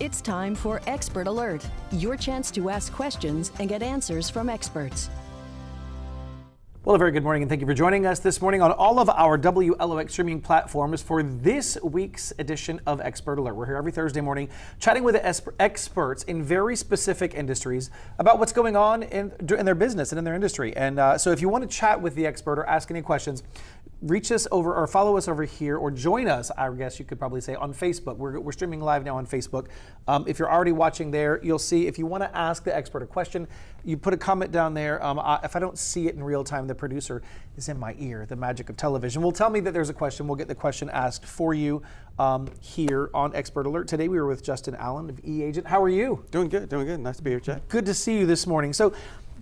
It's time for Expert Alert, your chance to ask questions and get answers from experts. Well, a very good morning and thank you for joining us this morning on all of our WLOX streaming platforms for this week's edition of Expert Alert. We're here every Thursday morning chatting with experts in very specific industries about what's going on in their business and in their industry. And so if you want to chat with the expert or ask any questions, reach us over or follow us over here or join us, I guess you could probably say, on Facebook. We're streaming live now on Facebook. If you're already watching there, you'll see if you want to ask the expert a question, you put a comment down there. If I don't see it in real time, the producer is in my ear. The magic of television will tell me that there's a question. We'll get the question asked for you here on Expert Alert. Today we were with Justin Allen of eAgent. How are you? Doing good, doing good. Nice to be here, Chad. Good to see you this morning. So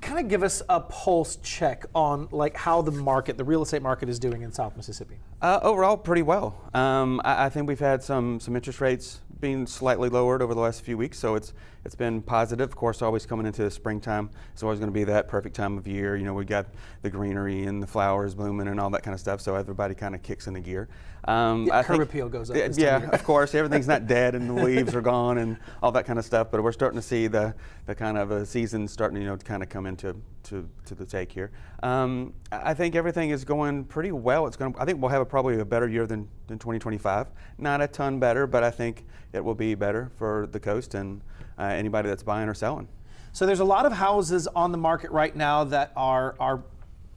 kind of give us a pulse check on like how the real estate market is doing in South Mississippi. Overall, pretty well. I think we've had some interest rates being slightly lowered over the last few weeks, so it's been positive. Of course, always coming into the springtime, it's always going to be that perfect time of year. You know, we got the greenery and the flowers blooming and all that kind of stuff, so everybody kind of kicks into gear. Curb appeal goes up. Yeah, of course, everything's not dead and the leaves are gone and all that kind of stuff, but we're starting to see the kind of season starting, to kind of come into the take here. I think everything is going pretty well. I think we'll have probably a better year than 2025. Not a ton better, but I think it will be better for the coast and anybody that's buying or selling. So there's a lot of houses on the market right now that are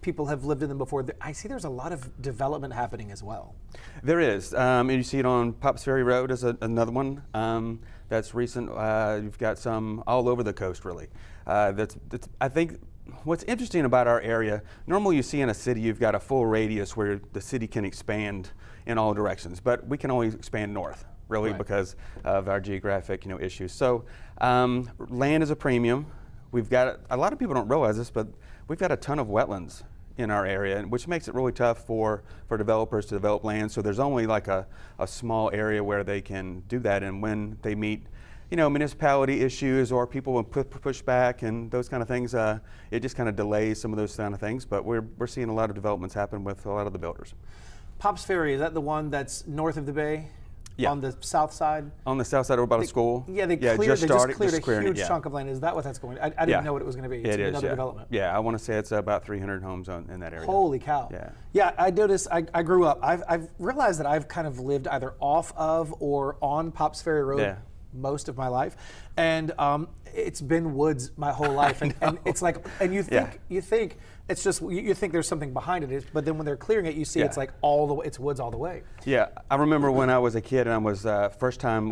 people have lived in them before. I see there's a lot of development happening as well. There is. And you see it on Pops Ferry Road as another one that's recent. You've got some all over the coast, really. I think what's interesting about our area, normally you see in a city you've got a full radius where the city can expand in all directions, but we can only expand north, really, right, because of our geographic issues. So land is a premium. We've got, a lot of people don't realize this, but we've got a ton of wetlands in our area, which makes it really tough for developers to develop land. So there's only like a small area where they can do that, and when they meet municipality issues or people will push back and those kind of things, it just kind of delays some of those kind of things. But we're seeing a lot of developments happen with a lot of the builders. Pops Ferry, is that the one that's north of the bay? Yeah. On the south side? On the south side, over by the school. Yeah, they just cleared a huge chunk of land. Is that what that's going? I didn't know what it was going to be. It's another development. Yeah, I want to say it's about 300 homes in that area. Holy cow. Yeah. Yeah, I noticed, I grew up. I've realized that I've kind of lived either off of or on Pops Ferry Road most of my life. And it's been woods my whole life. And it's like, and you think it's just, you think there's something behind it, but then when they're clearing it, you see it's like it's woods all the way. Yeah, I remember when I was a kid and I was first time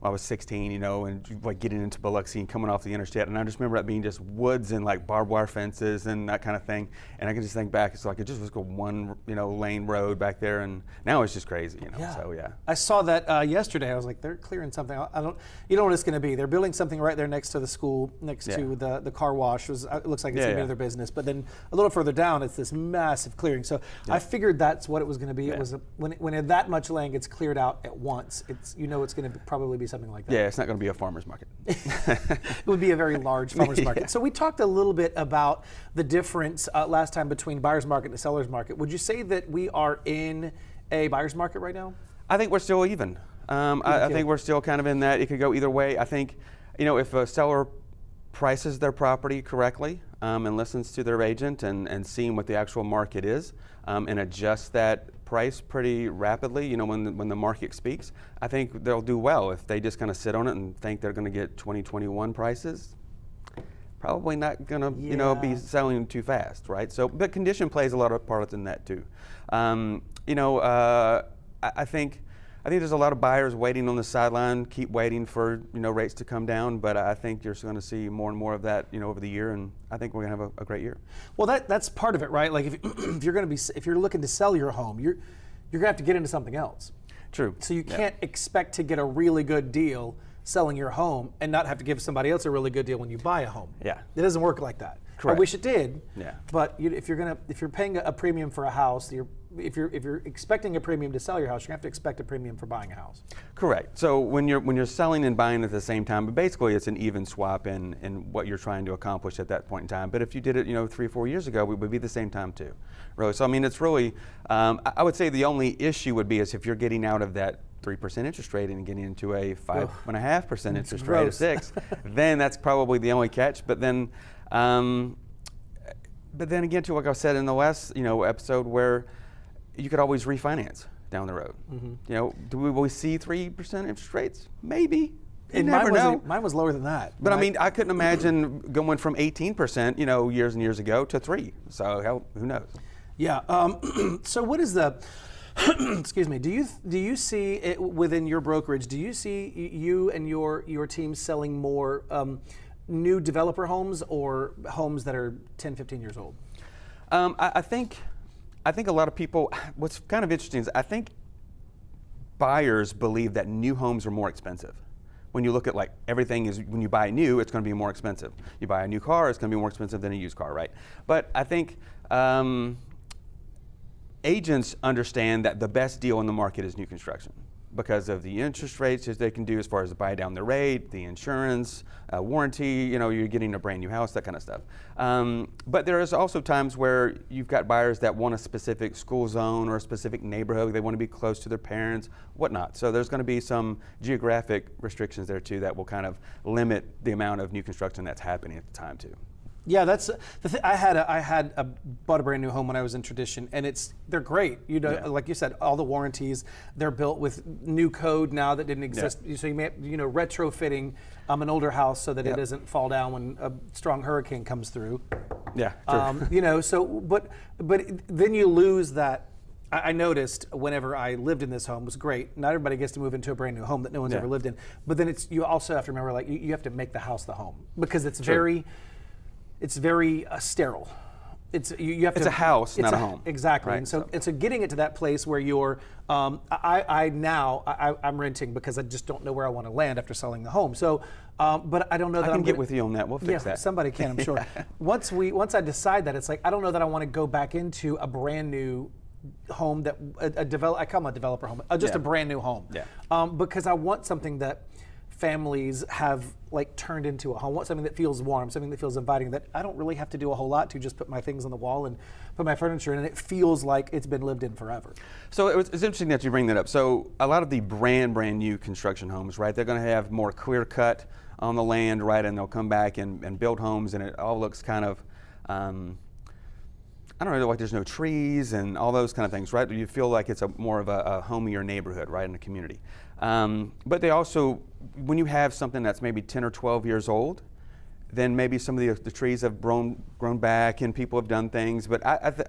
I was 16, and like getting into Biloxi and coming off the interstate, and I just remember that being just woods and like barbed wire fences and that kind of thing. And I can just think back, it's like it just was one lane road back there, and now it's just crazy, So yeah. I saw that yesterday. I was like, they're clearing something. You know what it's going to be. They're building something right there next to the school, next to the car wash. It looks like it's going to be their business. But then a little further down, it's this massive clearing. So I figured that's what it was going to be. It was when that much land gets cleared out at once, it's going to probably be something like that. Yeah, it's not going to be a farmer's market. It would be a very large farmer's market. So we talked a little bit about the difference last time between buyer's market and seller's market. Would you say that we are in a buyer's market right now? I think we're still even. I think we're still kind of in that. It could go either way. I think, if a seller prices their property correctly and listens to their agent and seeing what the actual market is and adjusts that price pretty rapidly, when the market speaks, I think they'll do well. If they just kind of sit on it and think they're going to get 2021 prices, probably not going to be selling too fast, right? So, but condition plays a lot of part in that too. I think there's a lot of buyers waiting on the sideline, keep waiting for rates to come down, but I think you're going to see more and more of that over the year, and I think we're going to have a great year. Well, that's part of it, right? Like if you're looking to sell your home, you're going to have to get into something else. True. So you can't expect to get a really good deal selling your home and not have to give somebody else a really good deal when you buy a home. Yeah. It doesn't work like that. Correct. I wish it did. Yeah. But if you're paying a premium for a house, if you're expecting a premium to sell your house, you're gonna have to expect a premium for buying a house. Correct. So when you're selling and buying at the same time, but basically it's an even swap in what you're trying to accomplish at that point in time. But if you did it 3 or 4 years ago, it would be the same time too. Really. So I mean, it's really I would say the only issue would be is if you're getting out of that 3% interest rate and getting into a 5.5% interest rate of gross. 6, then that's probably the only catch. But then again, to like I said in the last episode, where you could always refinance down the road. Do we see 3% interest rates? Maybe. You never know. Mine was lower than that. But I mean, I couldn't imagine going from 18%, years and years ago to 3. So hell, who knows? Yeah. So what is the? Excuse me. Do you see it within your brokerage? Do you see you and your team selling more new developer homes or homes that are 10, 15 years old? I think a lot of people. What's kind of interesting is I think buyers believe that new homes are more expensive. When you look at everything is, when you buy new, it's going to be more expensive. You buy a new car, it's going to be more expensive than a used car, right? But I think agents understand that the best deal in the market is new construction because of the interest rates that they can do as far as the buy down the rate, the insurance, warranty, you're getting a brand new house, that kind of stuff. But there is also times where you've got buyers that want a specific school zone or a specific neighborhood. They want to be close to their parents, whatnot. So there's going to be some geographic restrictions there too that will kind of limit the amount of new construction that's happening at the time too. Yeah, that's the thing. I bought a brand new home when I was in Tradition, and they're great. Like you said, all the warranties. They're built with new code now that didn't exist. Yeah. So you may retrofitting an older house so that it doesn't fall down when a strong hurricane comes through. Yeah. True. But then you lose that. I noticed whenever I lived in this home, it was great. Not everybody gets to move into a brand new home that no one's ever lived in. But then you also have to remember, you have to make the house the home because it's very. It's very sterile. You have to. It's a house, not a home. Exactly. Right? And so getting it to that place where you're. I'm renting because I just don't know where I want to land after selling the home. So, but I don't know that I can get with you on that. We'll fix that. Somebody can, I'm sure. Once I decide that, it's I don't know that I want to go back into a brand new home that I call them a developer home, just a brand new home. Yeah. Because I want something that families have turned into a home. I want something that feels warm, something that feels inviting, that I don't really have to do a whole lot to just put my things on the wall and put my furniture in, and it feels like it's been lived in forever. So it's interesting that you bring that up. So a lot of the brand new construction homes, right, they're going to have more clear cut on the land, right, and they'll come back and build homes, and it all looks kind of, I don't know, there's no trees and all those kind of things, right? You feel like it's more of a homier neighborhood, right, in a community. But they also, when you have something that's maybe 10 or 12 years old, then maybe some of the trees have grown back and people have done things. But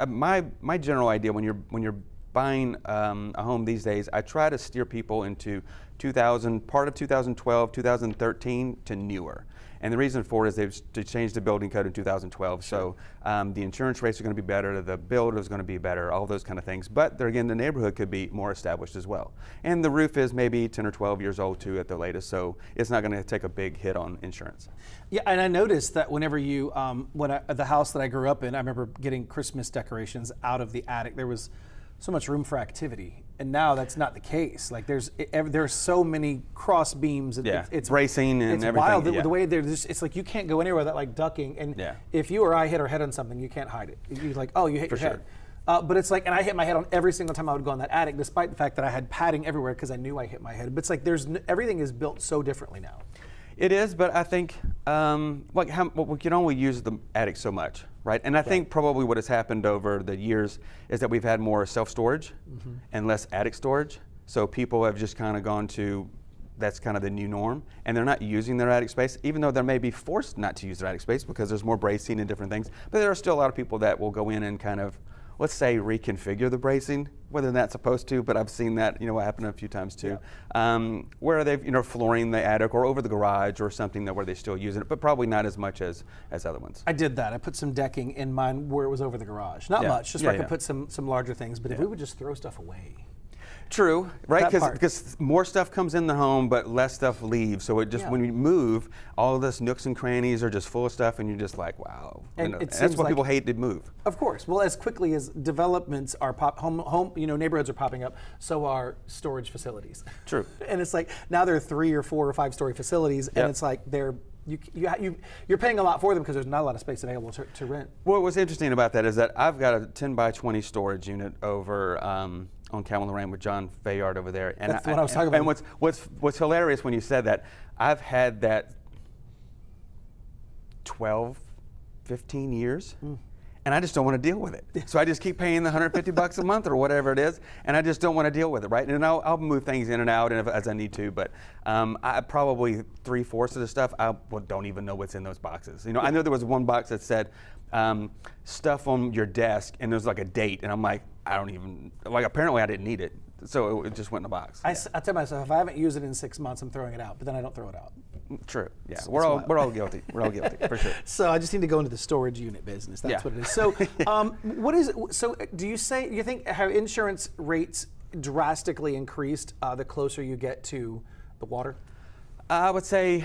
my general idea when you're buying a home these days, I try to steer people into part of 2012, 2013 to newer. And the reason for it is they changed the building code in 2012. Sure. So the insurance rates are going to be better, the build is going to be better, all those kind of things. But there again, the neighborhood could be more established as well. And the roof is maybe 10 or 12 years old too at the latest, so it's not going to take a big hit on insurance. Yeah, and I noticed that whenever you, the house that I grew up in, I remember getting Christmas decorations out of the attic. There was so much room for activity. And now that's not the case. There's so many cross beams. It's bracing and it's everything. Wild. The way it's you can't go anywhere without ducking. And if you or I hit our head on something, you can't hide it. You're you hit your head. But it's and I hit my head on every single time I would go in that attic, despite the fact that I had padding everywhere because I knew I hit my head. But it's everything is built so differently now. It is, but I think we can only use the attic so much, right? And I think probably what has happened over the years is that we've had more self-storage and less attic storage. So people have just kind of gone to, that's kind of the new norm, and they're not using their attic space, even though they may be forced not to use their attic space because there's more bracing and different things. But there are still a lot of people that will go in and kind of, let's say, reconfigure the bracing, whether that's supposed to, but I've seen that, happen a few times too, where they've, flooring the attic or over the garage or something where they still use it, but probably not as much as other ones. I did that. I put some decking in mine where it was over the garage. Not much, just where I could put some larger things, but if we would just throw stuff away. True, right? Because more stuff comes in the home, but less stuff leaves. So it just when you move, all of this nooks and crannies are just full of stuff, and you're just like, wow. And that's why people hate to move. Of course. Well, as quickly as developments are neighborhoods are popping up, so are storage facilities. True. And it's now there are 3 or 4 or 5 story facilities, and it's you're paying a lot for them because there's not a lot of space available to rent. Well, what's interesting about that is that I've got a 10 by 20 storage unit over on Camel Lorraine with John Fayard over there. And That's what I was talking about. And what's hilarious when you said that, I've had that 12, 15 years. And I just don't want to deal with it. So I just keep paying the $150 a month or whatever it is, and I just don't want to deal with it, right? And I'll move things in and out as I need to, but I probably 3/4 of the stuff, I don't even know what's in those boxes. I know there was one box that said stuff on your desk, and there's like a date, and I'm like, I don't even, apparently I didn't need it. So it just went in the box. I tell myself, if I haven't used it in 6 months, I'm throwing it out, but then I don't throw it out. True. Yeah, we're all guilty. We're all guilty for sure. So I just need to go into the storage unit business. That's what it is. So, do you think have insurance rates drastically increased the closer you get to the water? I would say,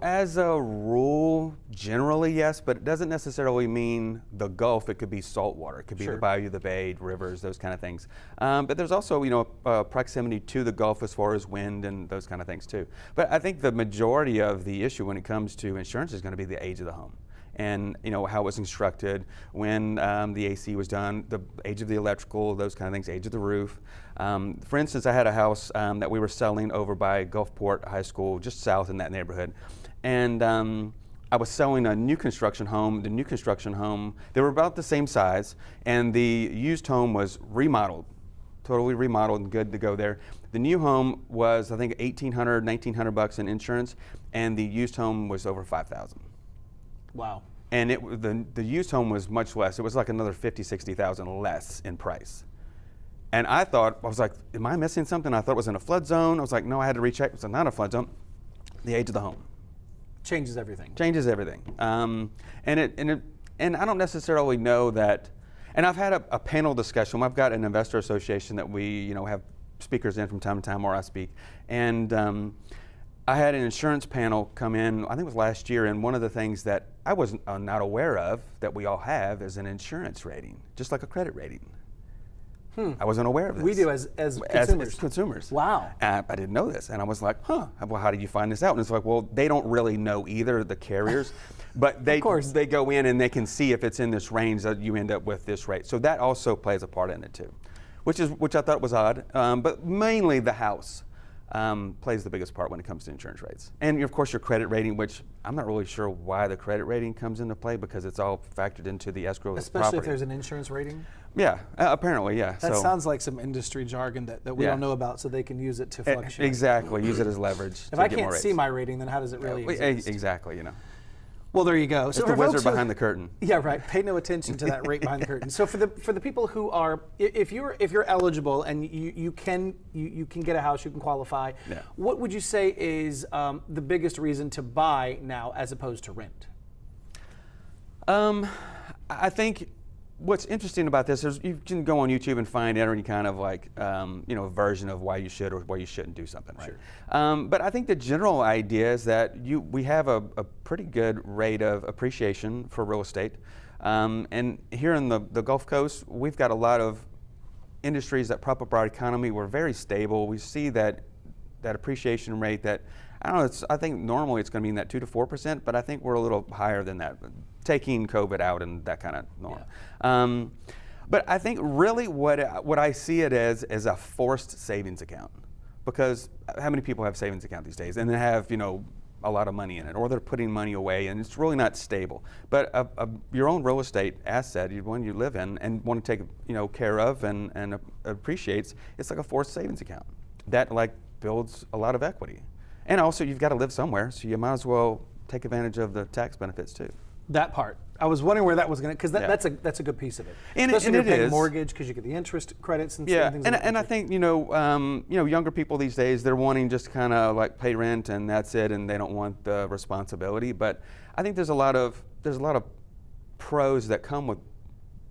as a rule, generally yes, but it doesn't necessarily mean the Gulf. It could be saltwater. It could be the bayou, the bay, rivers, those kind of things. But there's also, proximity to the Gulf as far as wind and those kind of things too. But I think the majority of the issue when it comes to insurance is going to be the age of the home. And how it was constructed, when the AC was done, the age of the electrical, those kind of things, age of the roof. For instance, I had a house that we were selling over by Gulfport High School, just south in that neighborhood. And I was selling a new construction home. The new construction home, they were about the same size, and the used home was remodeled, totally remodeled and good to go there. The new home was, I think, $1,800, $1,900 in insurance, and the used home was over $5,000. Wow. And the used home was much less. It was like another $50,000, $60,000 less in price. And I was like, am I missing something? I thought it was in a flood zone. I was like, no, I had to recheck. It's not a flood zone. The age of the home changes everything. Changes everything. And I don't necessarily know that. And I've had a panel discussion. I've got an investor association that we have speakers in from time to time where I speak. And I had an insurance panel come in, I think it was last year, and one of the things that I was not aware of that we all have is an insurance rating, just like a credit rating. I wasn't aware of this. We do as consumers. As consumers. Wow. I didn't know this, and I was like, well, how did you find this out? And it's like, well, they don't really know either, the carriers, but they go in and they can see if it's in this range that you end up with this rate. So that also plays a part in it too, which I thought was odd, but mainly the house plays the biggest part when it comes to insurance rates. And of course your credit rating, which I'm not really sure why the credit rating comes into play, because it's all factored into the escrow of the property. Especially if there's an insurance rating? Yeah, apparently, yeah. That sounds like some industry jargon that we don't know about, so they can use it to fluctuate. Exactly, use it as leverage. If I can't see my rating, then how does it really exist? Exactly, Well, there you go. It's the wizard behind the curtain. Yeah, right. Pay no attention to that rate behind the curtain. So for the people who are, if you're eligible and you can get a house, you can qualify. Yeah. What would you say is the biggest reason to buy now as opposed to rent? I think what's interesting about this is you can go on YouTube and find any kind of version of why you should or why you shouldn't do something. Right? Sure. But I think the general idea is that we have a pretty good rate of appreciation for real estate. And here in the Gulf Coast, we've got a lot of industries that prop up our economy. We're very stable. We see that appreciation rate that, I don't know, I think normally it's going to be in that 2 to 4%, but I think we're a little higher than that, taking COVID out and that kind of norm. Yeah. But I think really what I see it as is a forced savings account, because how many people have savings account these days and they have a lot of money in it, or they're putting money away and it's really not stable. But your own real estate asset, one you live in and want to take care of and appreciates, it's like a forced savings account that builds a lot of equity. And also you've got to live somewhere, so you might as well take advantage of the tax benefits too. That part. I was wondering where that was going to, because that's a good piece of it. Especially if you're paying mortgage, because you get the interest credits and things like that. And I think younger people these days, they're wanting just kind of pay rent and that's it, and they don't want the responsibility. But I think there's a lot of pros that come with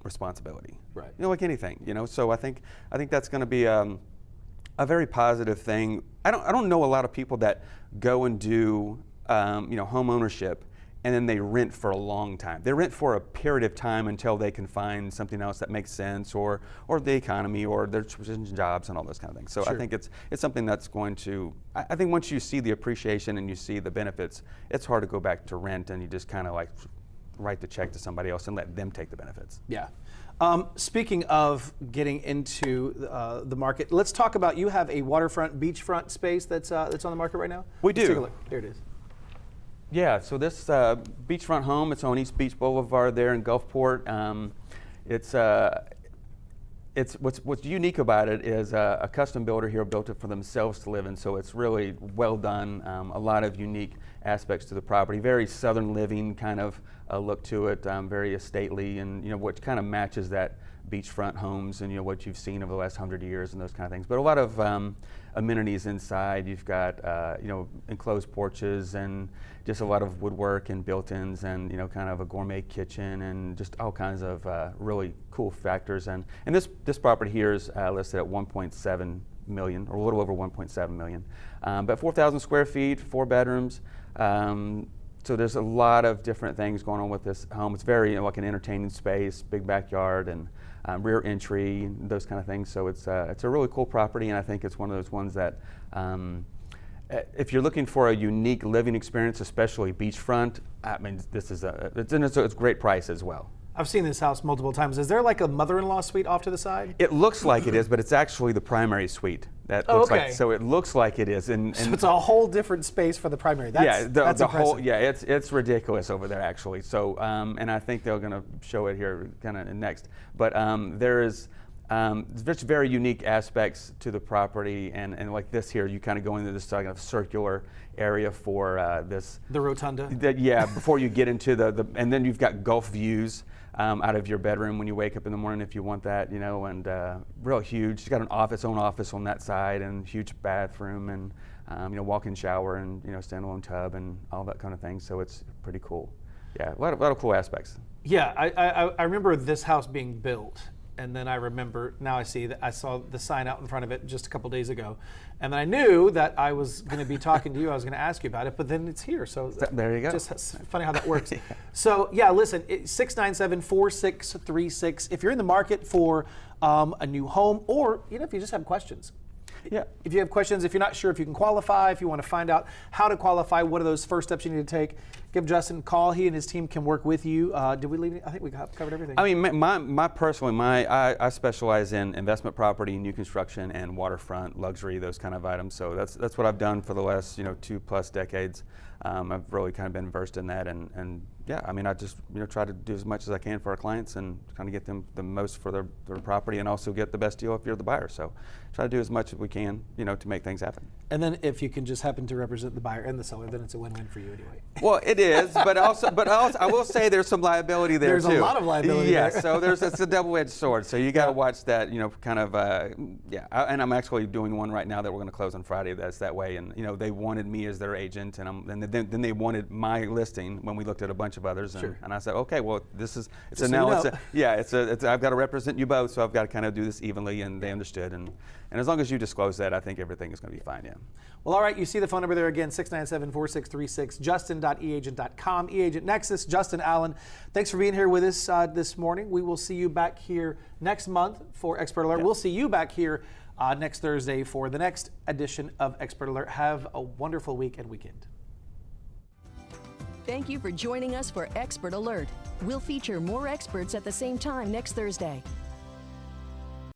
responsibility. Right. Like anything. So I think that's going to be a very positive thing. I don't know a lot of people that go and do home ownership and then they rent for a long time. They rent for a period of time until they can find something else that makes sense, or the economy, or their transition jobs and all those kind of things. So sure. I think it's something that's going to, I think once you see the appreciation and you see the benefits, it's hard to go back to rent and you just kind of write the check to somebody else and let them take the benefits. Yeah. Speaking of getting into the market, let's talk about, you have a waterfront, beachfront space that's on the market right now? We do. Let's take a look. There it is. Yeah, so this beachfront home, it's on East Beach Boulevard there in Gulfport. It's what's unique about it is a custom builder here built it for themselves to live in, so it's really well done. A lot of unique aspects to the property, very southern living kind of look to it, very estately, and what kind of matches that beachfront homes and what you've seen over the last 100 years and those kind of things. But a lot of amenities inside. You've got enclosed porches and just a lot of woodwork and built-ins and kind of a gourmet kitchen and just all kinds of really cool factors. And this property here is listed at 1.7 million, or a little over 1.7 million. But 4,000 square feet, 4 bedrooms. So there's a lot of different things going on with this home. It's very like an entertaining space, big backyard, and rear entry, and those kind of things. So it's a really cool property, and I think it's one of those ones that if you're looking for a unique living experience, especially beachfront, I mean, this is it's a great price as well. I've seen this house multiple times. Is there like a mother-in-law suite off to the side? It looks like it is, but it's actually the primary suite. That looks like, so it looks like it is. And so it's a whole different space for the primary. That's, that's the impressive. whole, it's ridiculous over there actually. So, and I think they're going to show it here kind of next. But there's very unique aspects to the property, and like this here, you kind of go into this kind of circular area for this. The rotunda? Before you get into and then you've got Gulf views out of your bedroom when you wake up in the morning if you want that, and real huge. It's got its own office on that side, and huge bathroom, and walk-in shower, and standalone tub, and all that kind of thing. So it's pretty cool. Yeah, a lot of cool aspects. Yeah, I remember this house being built, and then I remember, now I see that I saw the sign out in front of it just a couple days ago, and then I knew that I was going to be talking to you, I was going to ask you about it, but then it's here, so there you go. Just funny how that works. So yeah, listen, 697-4636. If you're in the market for a new home, or if you just have questions. Yeah. If you have questions, if you're not sure if you can qualify, if you want to find out how to qualify, what are those first steps you need to take, give Justin a call. He and his team can work with you. Did we leave? I think we covered everything. I mean, I specialize in investment property, new construction, and waterfront, luxury, those kind of items. So that's what I've done for the last 2+ decades. I've really kind of been versed in that, and yeah, I mean, I just try to do as much as I can for our clients and kind of get them the most for their property, and also get the best deal if you're the buyer. So try to do as much as we can, to make things happen. And then if you can just happen to represent the buyer and the seller, then it's a win-win for you anyway. Well, it is, but also I will say there's some liability there too. There's a lot of liability there. Yeah, so it's a double-edged sword. So you got to watch that, kind of, and I'm actually doing one right now that we're going to close on Friday that's that way. And, they wanted me as their agent, and then they wanted my listing when we looked at a bunch of others. And, and I said, okay, well, I've got to represent you both, so I've got to kind of do this evenly, and they understood. And as long as you disclose that, I think everything is going to be fine, yeah. Well, all right, you see the phone number there again, 697-4636, justin.eagent.com, eAgent Nexus, Justin Allen. Thanks for being here with us this morning. We will see you back here next month for Expert Alert. Yep. We'll see you back here next Thursday for the next edition of Expert Alert. Have a wonderful week and weekend. Thank you for joining us for Expert Alert. We'll feature more experts at the same time next Thursday.